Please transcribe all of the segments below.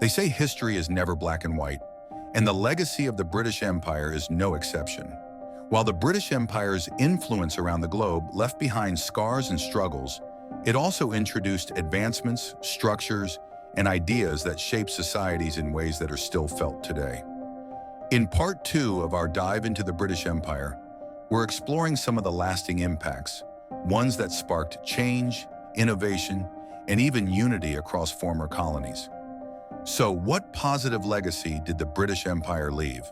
They say history is never black and white, and the legacy of the British Empire is no exception. While the British Empire's influence around the globe left behind scars and struggles, it also introduced advancements, structures, and ideas that shape societies in ways that are still felt today. In part 2 of our dive into the British Empire, we're exploring some of the lasting impacts, ones that sparked change, innovation, and even unity across former colonies. So, what positive legacy did the British Empire leave?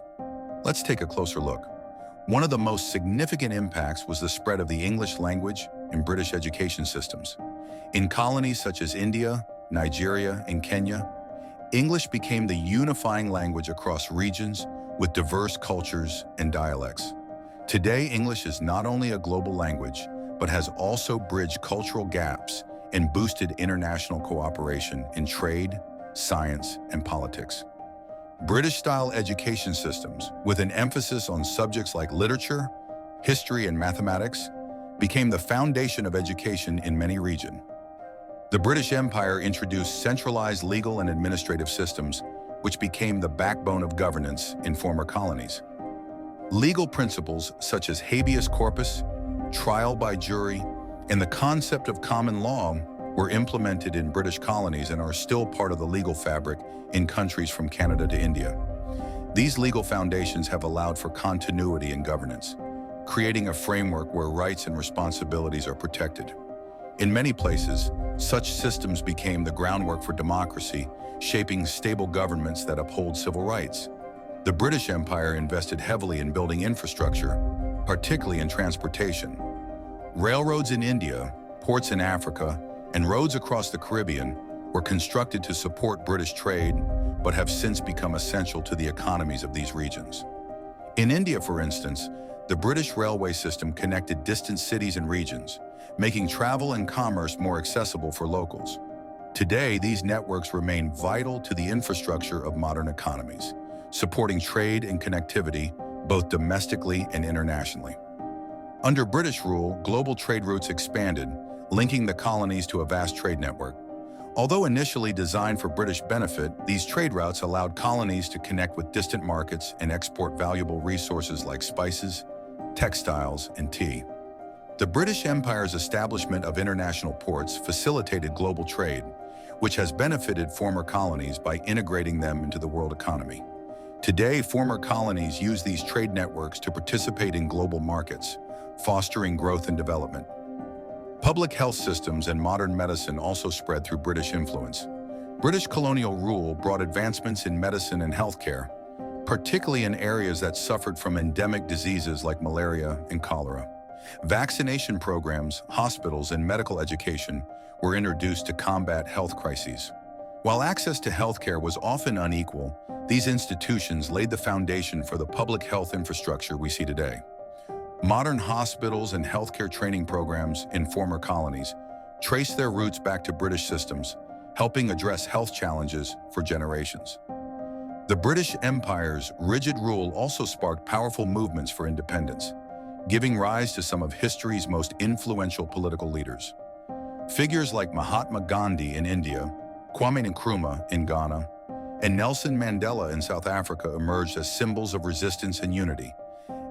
Let's take a closer look. One of the most significant impacts was the spread of the English language in British education systems. In colonies such as India, Nigeria, and Kenya, English became the unifying language across regions with diverse cultures and dialects. Today, English is not only a global language, but has also bridged cultural gaps and boosted international cooperation in trade, science, and politics. British-style education systems, with an emphasis on subjects like literature, history, and mathematics, became the foundation of education in many regions. The British Empire introduced centralized legal and administrative systems, which became the backbone of governance in former colonies. Legal principles such as habeas corpus, trial by jury, and the concept of common law were implemented in British colonies and are still part of the legal fabric in countries from Canada to India. These legal foundations have allowed for continuity in governance, creating a framework where rights and responsibilities are protected. In many places, such systems became the groundwork for democracy, shaping stable governments that uphold civil rights. The British Empire invested heavily in building infrastructure, particularly in transportation. Railroads in India, ports in Africa, and roads across the Caribbean were constructed to support British trade, but have since become essential to the economies of these regions. In India, for instance, the British railway system connected distant cities and regions, making travel and commerce more accessible for locals. Today, these networks remain vital to the infrastructure of modern economies, supporting trade and connectivity both domestically and internationally. Under British rule, global trade routes expanded, linking the colonies to a vast trade network. Although initially designed for British benefit, these trade routes allowed colonies to connect with distant markets and export valuable resources like spices, textiles, and tea. The British Empire's establishment of international ports facilitated global trade, which has benefited former colonies by integrating them into the world economy. Today, former colonies use these trade networks to participate in global markets, fostering growth and development. Public health systems and modern medicine also spread through British influence. British colonial rule brought advancements in medicine and healthcare, particularly in areas that suffered from endemic diseases like malaria and cholera. Vaccination programs, hospitals, and medical education were introduced to combat health crises. While access to healthcare was often unequal, these institutions laid the foundation for the public health infrastructure we see today. Modern hospitals and healthcare training programs in former colonies trace their roots back to British systems, helping address health challenges for generations. The British Empire's rigid rule also sparked powerful movements for independence, giving rise to some of history's most influential political leaders. Figures like Mahatma Gandhi in India, Kwame Nkrumah in Ghana, and Nelson Mandela in South Africa emerged as symbols of resistance and unity,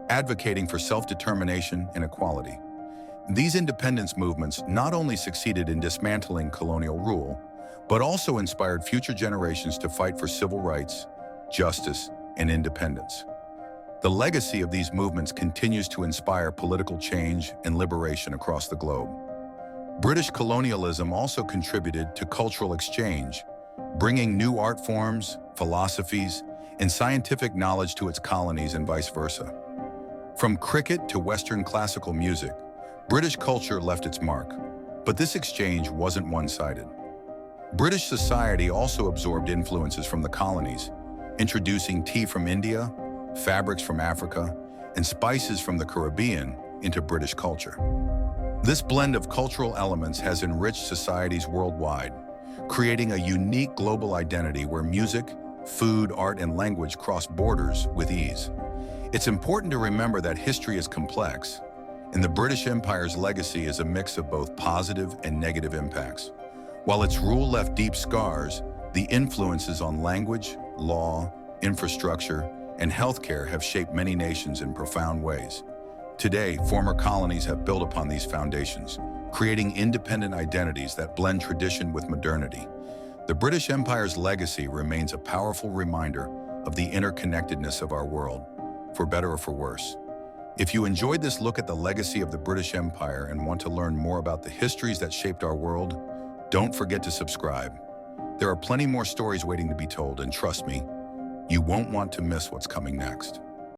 advocating for self-determination and equality. These independence movements not only succeeded in dismantling colonial rule, but also inspired future generations to fight for civil rights, justice, and independence. The legacy of these movements continues to inspire political change and liberation across the globe. British colonialism also contributed to cultural exchange, bringing new art forms, philosophies, and scientific knowledge to its colonies and vice versa. From cricket to Western classical music, British culture left its mark, but this exchange wasn't one-sided. British society also absorbed influences from the colonies, introducing tea from India, fabrics from Africa, and spices from the Caribbean into British culture. This blend of cultural elements has enriched societies worldwide, creating a unique global identity where music, food, art, and language cross borders with ease. It's important to remember that history is complex, and the British Empire's legacy is a mix of both positive and negative impacts. While its rule left deep scars, The influences on language, law, infrastructure, and healthcare have shaped many nations in profound ways. Today, former colonies have built upon these foundations, creating independent identities that blend tradition with modernity. The British Empire's legacy remains a powerful reminder of the interconnectedness of our world, for better or for worse. If you enjoyed this look at the legacy of the British Empire and want to learn more about the histories that shaped our world, don't forget to subscribe. There are plenty more stories waiting to be told, and trust me, you won't want to miss what's coming next.